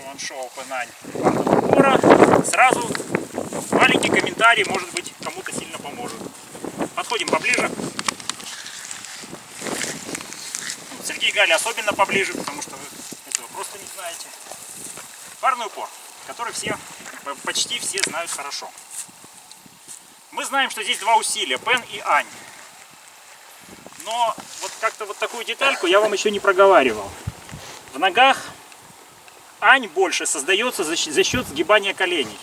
One-Show Пенань парного упора. Сразу маленький комментарий, может быть, кому-то сильно поможет. Подходим поближе. Сергей и Галя особенно поближе, потому что вы этого просто не знаете. Парный упор, который почти все знают хорошо. Мы знаем, что здесь два усилия, Пен и Ань. Но вот как-то вот такую детальку я вам еще не проговаривал. В ногах Ань больше создается за счет сгибания коленей.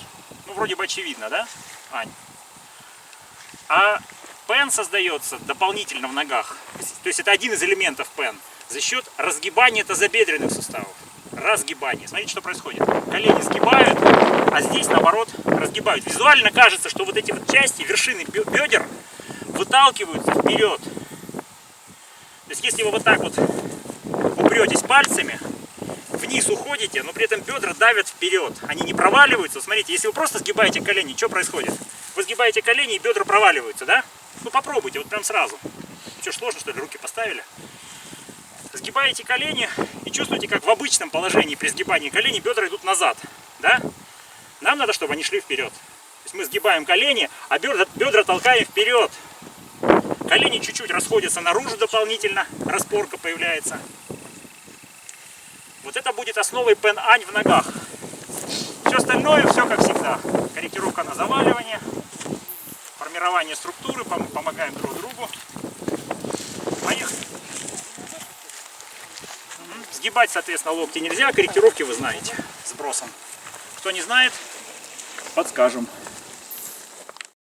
Ну, вроде бы очевидно, да, Ань? А Пен создается дополнительно в ногах. То есть это один из элементов Пен. За счет разгибания тазобедренных суставов. Разгибание. Смотрите, что происходит. Колени сгибают, а здесь, наоборот, разгибают. Визуально кажется, что вот эти вот части, вершины бедер выталкиваются вперед. То есть если вы вот так вот упретесь пальцами, вниз уходите, но при этом бедра давят вперед. Они не проваливаются. Смотрите, если вы просто сгибаете колени, что происходит? Вы сгибаете колени, и бедра проваливаются, да? Ну попробуйте, вот прям сразу. Что, сложно, что ли, руки поставили? Сгибаете колени и чувствуете, как в обычном положении при сгибании коленей бедра идут назад, да? Нам надо, чтобы они шли вперед. То есть мы сгибаем колени, а бедра толкаем вперед. Колени чуть-чуть расходятся наружу дополнительно, распорка появляется. Вот это будет основой Пен Ань в ногах. Все остальное, все как всегда. Корректировка на заваливание, формирование структуры, помогаем друг другу. Поехали. Сгибать, соответственно, локти нельзя, корректировки вы знаете, сбросом. Кто не знает, подскажем.